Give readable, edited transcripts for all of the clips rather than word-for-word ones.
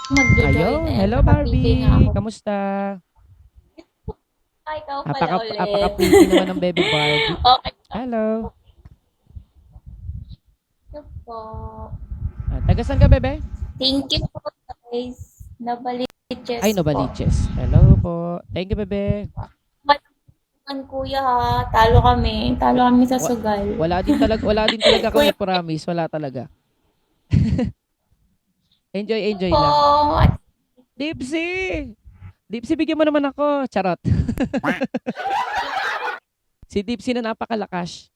Magjo-join Ayun, eh. hello Naka-PK nga Barbie. ako. Kamusta? Ikaw pala ulit. Apaka-pretty naman ng baby Barbie. Okay. Hello. Ito po. Taga saan ka, bebe? Thank you po guys. Ay, Nabaliches po. Novaliches. Hello po. Thank you, bebe. Walang kuya ha. Talo kami. Talo kami sa Wa- sugal. wala din talaga Kuya kami, promise. Wala talaga. Enjoy, enjoy po. lang. Dipsy! Dipsy, bigyan mo naman ako. Charot. Si Dipsy na napakalakas.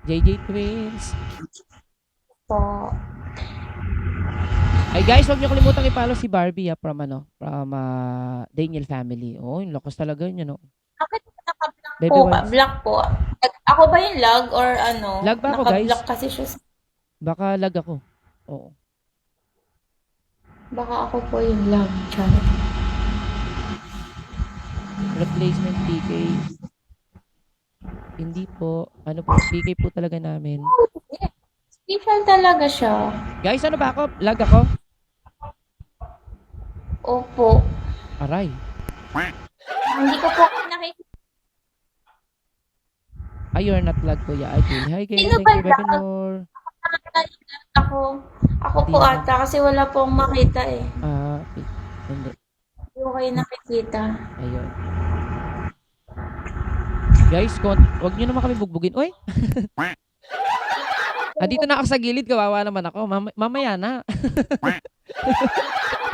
JJ Twins. Po. Ay guys, huwag niyo kalimutang i-follow si Barbie from Daniel family. Oh, yung lakas talaga yun, no? Bakit naka-block po Baby ka? wise. Block po. Ako ba yung lag or ano? Lag ba ako, Naka-block guys? kasi siya. Baka lag ako. Oo. Baka ako po yung lag. Charot. Replacement PK. Hindi po. Ano po, PK po talaga namin. Special talaga siya. Guys, ano ba ako? Lag ako? Opo. Aray. Hindi ko po nakikita. Ay, you're not lag, kuya. Ay, Kaylee. Hi, Kaylee. Sino Thank ba you, lag? Bebe Nor. Ako. Ako Hindi po naman. ata kasi wala po akong makita eh. Okay. Hindi. Hindi ko kayo nakikita. Ayun. Guys, wag niyo naman kami bugbugin. Uy! Dito na ako sa gilid. Kawawa naman ako. Mamaya na.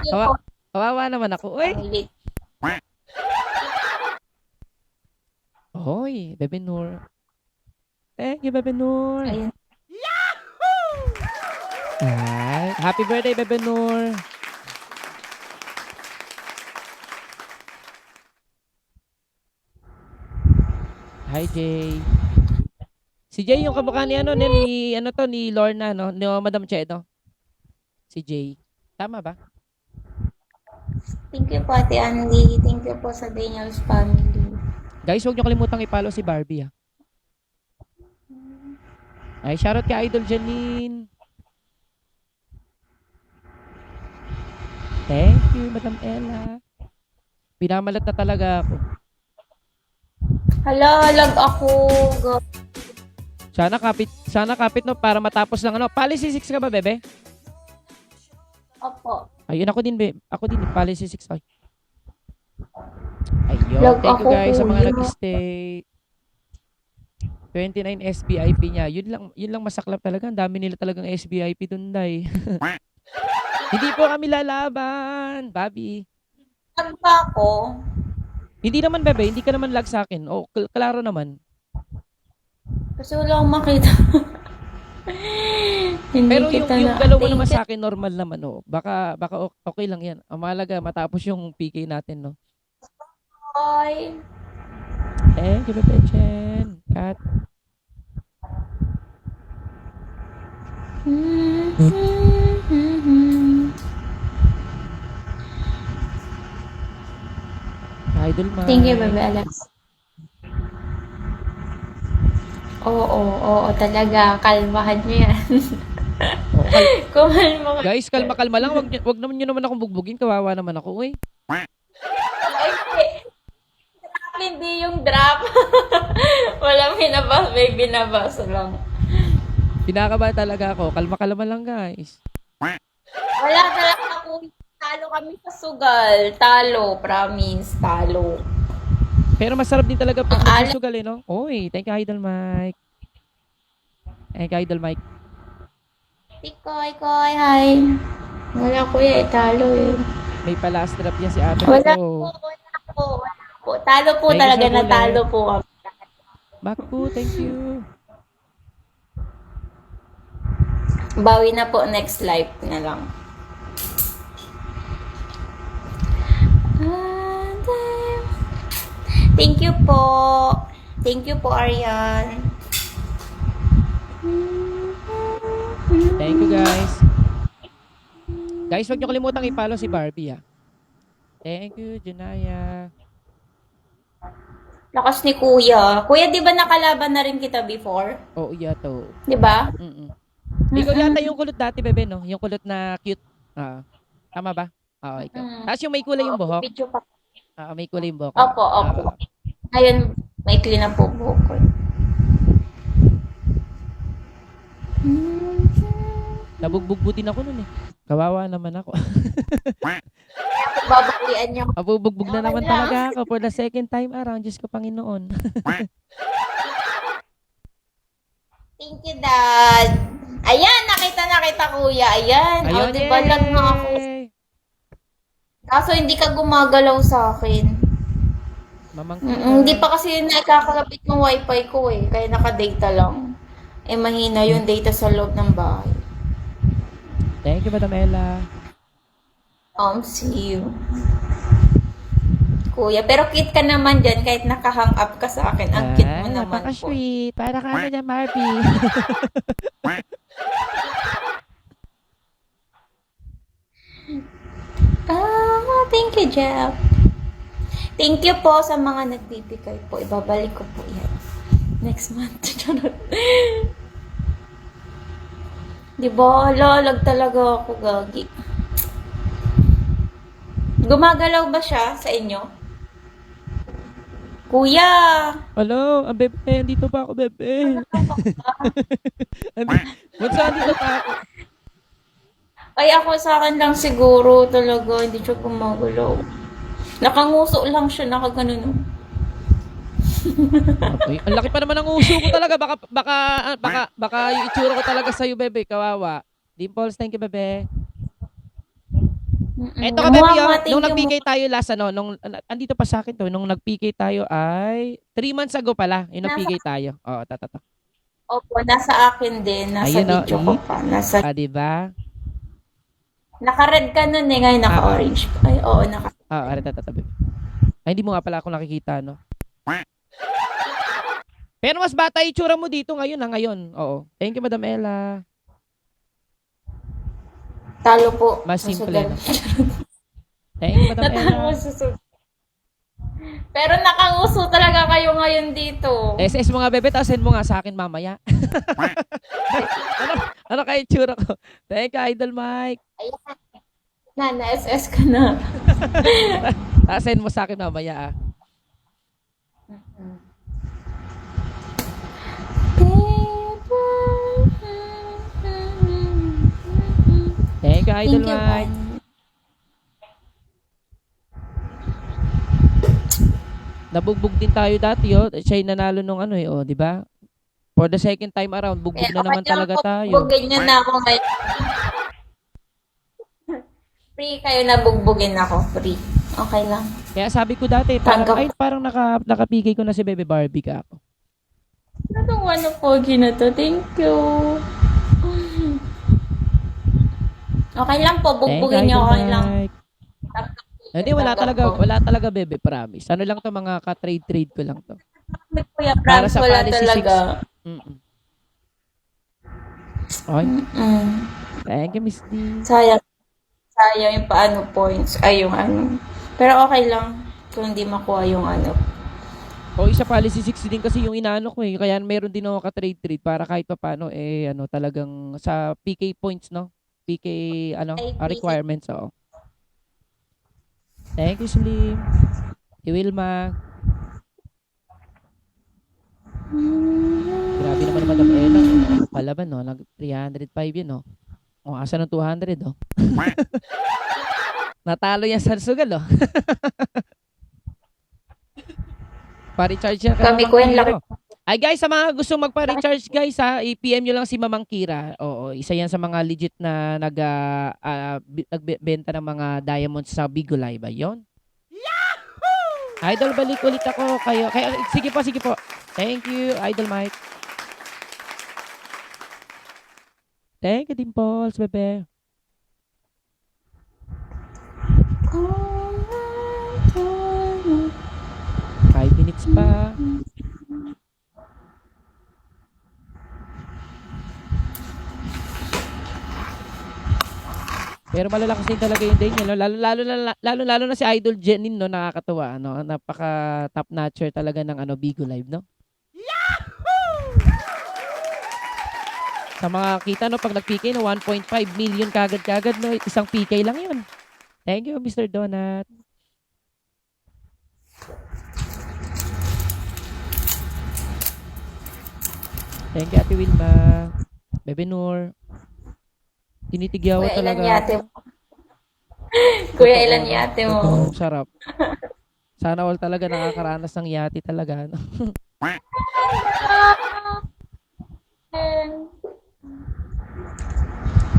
Hindi po. Kawawa naman ako. Uy! Ulit. Hoy, Bebe Nur. Thank you, Bebe Nur. Ayun. Ay, happy birthday, Bebe Nur. Hi, Jay. Si Jay yung kamukha ni ni Lorna, no? Ni Madam Che, no? Si Jay. Tama ba? Thank you po Ate Andy. Thank you po sa Daniel's family. Guys, huwag niyo kalimutang i-follow si Barbie, ah. Ay, shoutout kay Idol Janine. Thank you, Madam Ella. Pinamalat na talaga ako. Hala, lag ako. Sana kapit no para matapos lang ano. Policy 6 ka ba, bebe? Opo. Ayun ako din, be. Ako din, policy 6 ay. Ayun, Lag thank you ako, guys sa mga kuya. nag-stay. 29 SBIP niya. Yun lang masaklap talaga. Ang dami nila talagang SBIP dun, day. Hindi po kami lalaban, Bobby. Lag ba ako? Hindi naman, bebe. Hindi ka naman lag sa akin. Oh, klaro naman. Kasi wala akong makita. Hindi Pero kita yung na. galaw mo naman Thank you. sa akin normal naman, oh. Baka okay lang 'yan. Ang mahalaga matapos yung PK natin, no. Bye. Thank you, Bebe Chen. Kat. Idol Thank you, Mike. Bebe Alex. Oo, talaga. Kalmahan niyo yan. Oh, Kumalma ka. guys, kalma-kalma lang. Wag naman niyo naman akong bugbugin. Kawawa naman ako, uy. Ay, hindi yung drop. Walang binabasa, may binabasa lang. Pinakabahan talaga ako. Kalma-kalma lang, guys. Wala talaga ako. Talo kami sa sugal. Talo, promise. Talo. Pero masarap din talaga pag Ang alam. nagsusugal, eh, no? Uy, thank you, Idol Mike. Thank you, Idol Mike. Tikoy, koy, hi. Wala kuya, talo eh. May pa-last drop yan si ate Wala ko. po, wala po, wala po. Talo po Thank you talaga, sa bullet. natalo po kami. Maku, thank you. Bawi na po next live na lang. Thank you po. Thank you po, Arian. Thank you, guys. Guys, huwag niyo kalimutang i-follow si Barbie, ah. Thank you, Janaya. Lakas ni Kuya. Kuya, di ba nakalaban na rin kita before? Oo, yato. Di ba? Ikaw yata yung kulot dati, bebe, no? Yung kulot na cute. Oo. Tama ba? Oo, ikaw. Mm. Tapos yung may kulay yung buhok. Video pa. Oo, may kulay yung buhok. Opo, opo. Oo. Ngayon, maikli na po buhok ko. Nabugbog din ako nun eh. Kawawa naman ako. Babalian niyo. Mabubugbog na naman Wala. talaga ako for the second time around. Diyos ko, Panginoon. Thank you, Dad. Ayan, nakita na kita, Kuya. Ayan. Ayun, O, diba, lag na ako. yay! Kaso, hindi ka gumagalaw sa akin. Hindi pa kasi nakakabit ng wifi ko eh. Kaya nakadata lang. Eh, mahina yung data sa loob ng bahay. Thank you, Madam Ella. See you. Kuya, pero cute ka naman dyan kahit nakahang up ka sa akin. Ang cute mo naman po. Napaka-sweet. Para ka ano dyan, Marby. Thank you, Jeff. Thank you po sa mga nagbibigay po. Ibabalik ko po yan. Next month. Diba? Lalag talaga ako, gagi. Gumagalaw ba siya sa inyo? Kuya! Hello, bebe. Dito pa ako, bebe. What's up? Dito pa ako. Ay, ako sa akin lang siguro talaga. Hindi siya gumagalaw. Nakanguso lang siya, nakaganon. Okay. Ang laki pa naman ng uso ko talaga. Baka yung itsura ko talaga sa'yo, bebe. Kawawa. Dimples, thank you, bebe. Eto ka, bebe, nung nag-PK tayo last, andito pa sa akin to, nung nag-PK tayo ay 3 months ago pala, yung nag-PK tayo. Oo, tatato. Opo, nasa akin din. Nasa Ayun, video ko pa. Nasa... diba? Naka-red ka nun eh, ngayon naka-orange. Ay, oo, Ari, tatato, bebe. Ay, hindi mo nga pala ako nakikita, no? Pero mas bata yung itsura mo dito ngayon. Oo. Thank you, Madam Ella. Talo po. Mas simple, no? Thank you, Madam Natalo Ella. susug. Pero nakanguso talaga kayo ngayon dito. SS mo nga, bebe, tapos send mo nga sa akin mamaya. ano kayo itsura ko? Thank you, Idol Mike. Ayan. Na-SS ka na. Tapos send mo sa akin mamaya, Thank you, Idol Mike. Nabugbog din tayo dati, siya yung nanalo nung di ba? For the second time around, bugbog na naman talaga tayo. Bugbugin nyo na ako ngayon. Free kayo na bugbugin ako. Free. Okay lang. Kaya sabi ko dati, parang nakapigay ko na si Bebe Barbie ka ako. Anong ano pogi na to? Thank you. Okay lang po, bugbugin nyo. Okay lang. Hindi, wala talaga, Bebe, promise. Ano lang to, mga ka-trade ko lang to. Kuya, promise, wala talaga. Okay. Thank you, Miss D. Sayang yung paano points. Ay, yung ano. Pero okay lang kung hindi makuha yung ano. Isa policy 60 din kasi yung inaano ko eh. Kaya meron din ako ka-trade para kahit pa paano talagang sa PK points, no? PK requirements, oo. Thank you, Slim. Si Wilma. Grabe naman Madam Ella. Palaban, no? Nag 305 yun, no? Asa ng 200, oh. Natalo yan sa sugal, oh. Pa-recharge yan. Kami ko yung laki. Ay guys, sa mga gusto magpa-recharge guys i-PM nyo lang si Mamang Kira. Oo, isa yan sa mga legit na nagbenta ng mga diamonds sa Bigo Live. Ayun. Yahoo! Idol, balik ulit ako kayo. Sige po. Thank you, Idol Mike. Thank you, Dimples, bebe. Five minutes pa. Pero malalakas din talaga yung day niya, no? Lalo na si Idol Jenin, no? Nakakatuwa, no? Napaka top notcher talaga ng Bigo Live, no? Yahoo! Sa mga kita, no, pag nag-PK, no, 1.5 million kagad-kagad, no, isang PK lang yun. Thank you, Mr. Donut. Thank you, Ate Wilma. Bebe Noor. Tinitigyawan Kuya, ilan talaga. yate mo? Kuya, Totoo, ilan no? yate mo? Totoo, sarap. Sana all talaga nakakaranas ng yati talaga. No?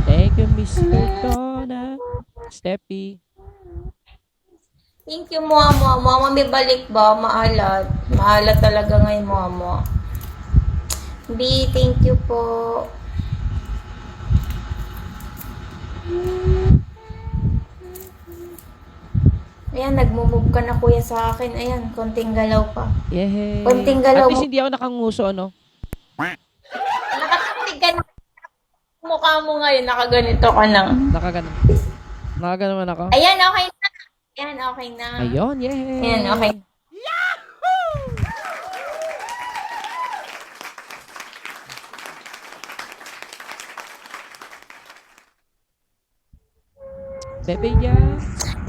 Thank you, Mr. Donut. Steppy. Thank you, Momo. Momo, may balik ba? Maalat. Maalat talaga ngayon, Momo. B, thank you po. Ayan, nagmumove ka na kuya sa akin. Ayan, konting galaw pa. Yehey. Konting At galaw least mo. hindi ako nakanguso, ano? Nakakantig ka na. Mukha mo ngayon, nakaganito ka na. Nakaganon. Nakaganon man ako. Ayan, okay na. Ayan, okay na. Ayun, yehey. Ayan, okay. Bebe niya.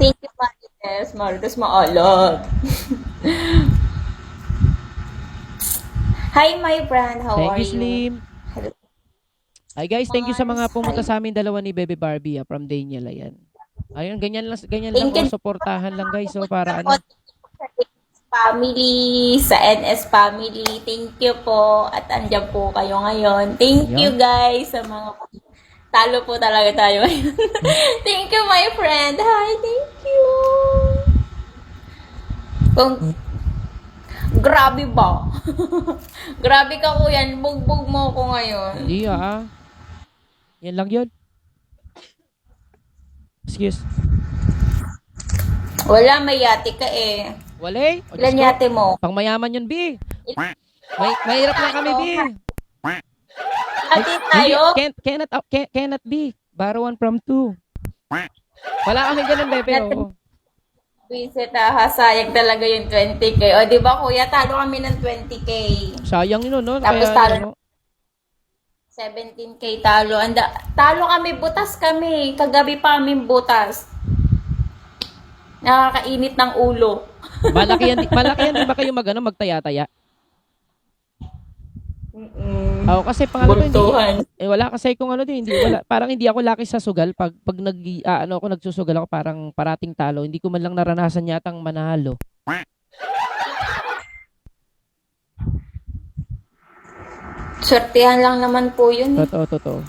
Thank you, Marites. Marites, maalat. Hi, my friend. How Thank are you, Slim. Hello. Hi guys, thank you sa mga Mars. pumunta Hi. sa amin dalawa ni Bebe Barbie from Daniel. Ayan. Ayun, ganyan lang Thank you. suportahan lang guys. So para ano. Family, sa NS family. Thank you po. At andyan po kayo ngayon. Thank you Ayan. guys sa mga talo po talaga tayo ngayon. Thank you my friend. Hi, thank you. Grabe ba? Grabe ka kuya. Bugbog mo ko ngayon. Hindi ah. Yan lang yun. Excuse. Wala, may yate ka eh. Wale? O, Ilan Diyos ko. yate mo? Pang mayaman yun, B. Mahirap lang kami, B. Yate tayo? Cannot be. Borrow one from two. Wala kami ganun, Bebe. Oo. Visit sayang talaga yung 20k. O, di ba kuya, talo kami ng 20k. Sayang yun, no? Tapos Kaya, talo ano, 17k talo. Talo kami, butas kami. Kagabi pa kami butas. Nakakainit ng ulo. malaki yan, di ba kayo magtaya-taya? Oo, kasi pang ano to, hindi, Bultuhan. wala kasi kung ano din, wala, parang hindi ako laki sa sugal pag ako nagsusugal ako parang parating talo, hindi ko man lang naranasan yatang manalo. Swertihan lang naman po yun. Totoo.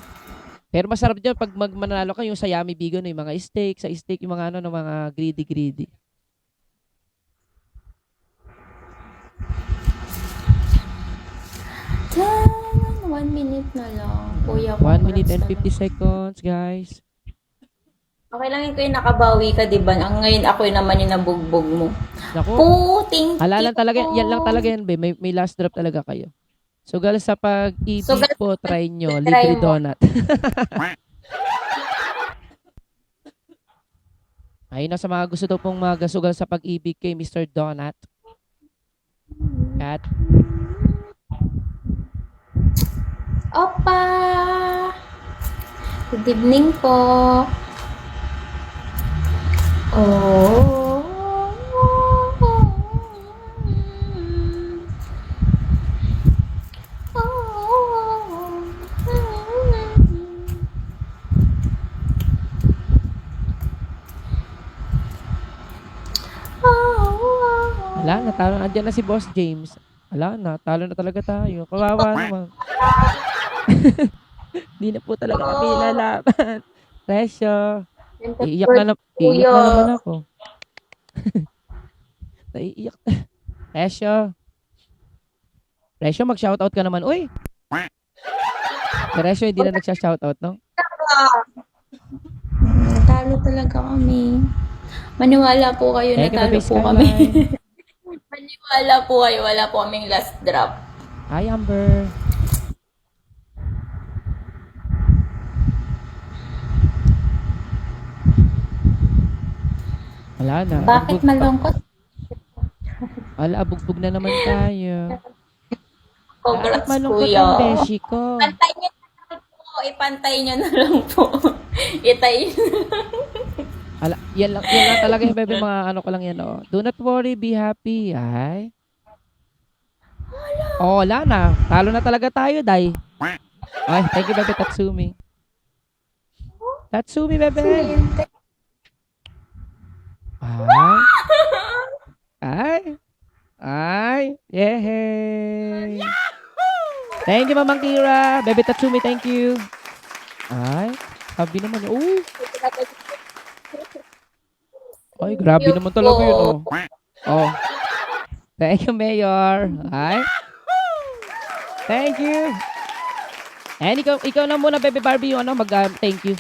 Pero masarap dyan pag manalo ka yung sa Yummy Bigo no, yung mga steak, sa steak yung mga ano, no, mga greedy. Yan, 1 minute na lang. Kuya, 1 minute and congrats 50 seconds, guys. Okay lang yun kuya, nakabawi ka, diba? Ang ngayon ako yun naman yung nabugbog mo. Naku, Puting lang talaga, yan lang talaga yan, be. May last drop talaga kayo. Sugal sa pag-ibig Sugal po, try nyo. try Libre mo. donut. Ayun na sa mga gusto daw pong magasugal sa pag-ibig kay Mr. Donut. Kat. Opa! Good evening po. Oh. Wala, natalo na. Andyan na si Boss James. Wala na, talo na talaga tayo. Kawawa naman. Hindi na po talaga kami lalaban. Presyo. Iiyak na naman ako. Naiiyak. Presyo, mag-shoutout ka naman. Uy! Presyo, hindi na nagsha-shoutout, no? Natalo talaga kami. Maniwala po kayo, Thank you, natalo Baby po kami. Skyline. Maniwala po kayo, wala po kaming last drop. Hi, Amber. Wala na. Bakit malungkot? Wala, bugbog na naman tayo. Bakit Congrats, malungkot kuya. ang beshi ko? Kantayin niyo naman po ipantay nyo na lang po. Itay nyo. Yan lang talaga yung bebe, mga ano ko lang yan, oh. Do not worry, be happy. Ay. Oh, wala na. Talo na talaga tayo, Day. Ay, thank you, bebe Tatsumi. Tatsumi, bebe. Ay. Ay. Ay. Yehey. Thank you, Mamang Kira. Bebe Tatsumi, thank you. Ay. Sabi naman niya. Oh. Ay, grabe naman talaga yun, oh. Oh. Thank you, Mayor. Ay. Thank you. And ikaw na muna, Bebe Barbie, yung thank you.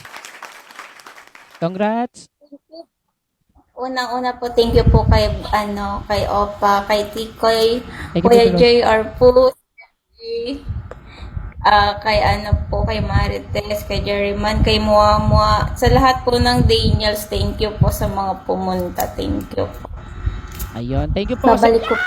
Congrats. Unang-una po, thank you po kay, kay Opa, kay Tikoy, Thank you, Kuya Bebe Rose. JR po, kay kay Marites, kay Jerryman, kay Muamua, sa lahat po ng Daniels, thank you po sa mga pumunta, thank you po. Ayun. Thank you po. Babalik ko.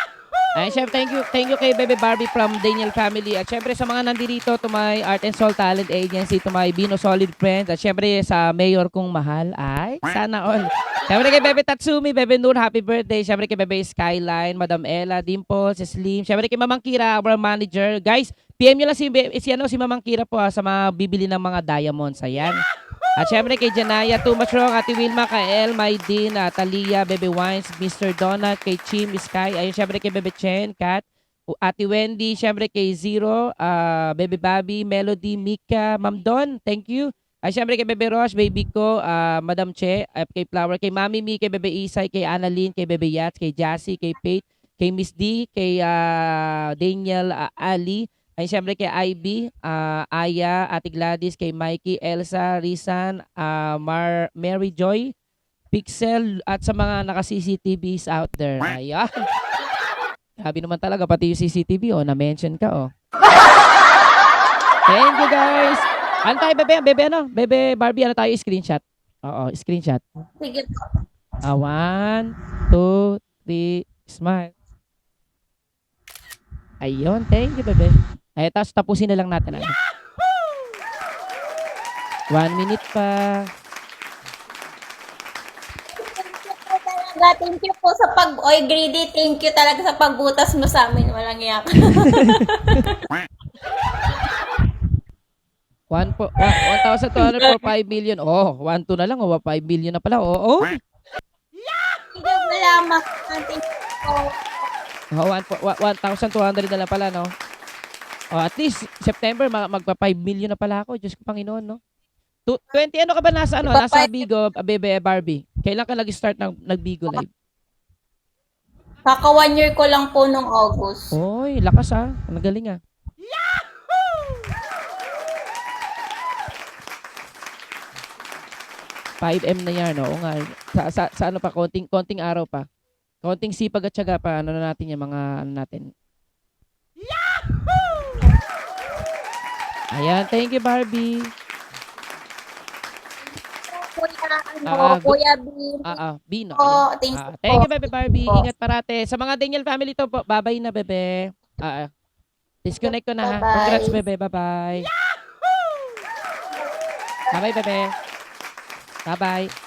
Ay, chef, thank you kay Bebe Barbie from Daniel Family. At syempre sa mga nandito, to my Art and Soul Talent Agency, to my Bino Solid Friends, at syempre sa mayor kong mahal, ay, sana all. Syempre kay Bebe Tatsumi, Bebe Noor, happy birthday. Syempre kay Bebe Skyline, Madam Ella, Dimples, Slim. Syempre kay Mamang Kira, our manager. Guys, PM nyo lang si Mamang Kira po sa mga bibili ng mga diamonds. Ayan. At syempre kay Janaya, Too Much Wrong, Ate Wilma, Kael, Maydin, Talia, Bebe Wines, Mr. Donut, kay Chim, Sky, ayun syempre kay Bebe Chen, Kat, Ate Wendy, syempre kay Zero, Bebe Bobby, Melody, Mika, Ma'am Don, thank you. Ay syempre kay Bebe Roche, Baby ko, Madam Che, kay Flower, kay Mami Mi, kay Bebe Isay, kay Annalyn, kay Bebe Yats, kay Jassy, kay Pate, kay Miss D, kay Daniel Ali, ay siyempre kay Ivy, Aya, Ate Gladys, kay Mikey, Elsa, Rizan, Mary Joy, Pixel, at sa mga naka-CCTVs out there. Ayan. Grabe naman talaga, pati yung CCTV, na-mention ka, Thank you, guys. Ano tayo, Bebe Barbie, tayo, screenshot? Oo, screenshot. Sige po. 1, 2, 3, smile. Ayun, thank you, Bebe. Ay, tapos tapusin na lang natin. 1 minute pa. Thank you po sa Greedy, thank you talaga sa pagbutas mo sa amin, walang iyak. 1,200 for 5 million. Oh, 1,2 na lang. 5 million na pala. Oo. Hindi ko lamang. Thank you po. 1,200 na lang pala, no? Oh, at least, September, magpa 5 million na pala ako. Diyos ko, Panginoon, no? 20, ano ka ba nasa, nasa Bigo, Bebe Barbie? Kailan ka nag-start nag-Bigo Live? Kaka 1 year ko lang po nung August. Oy, lakas Nagaling Yahoo! 5M na yan, oo nga. Sa ano pa, konting araw pa. Konting sipag at syaga pa, ano na natin yung mga, natin. Yahoo! Ayan, thank you, Barbie. Kuya Bin. Bino. Oh, thank you. Thank you, Bebe Barbie. Ingat parate. Sa mga Daniel family to po, bye-bye na, Bebe. Disconnect ko na, ha. Bye-bye. Congrats, Bebe. Bye-bye. Yahoo! Bye-bye, Bebe. Bye-bye.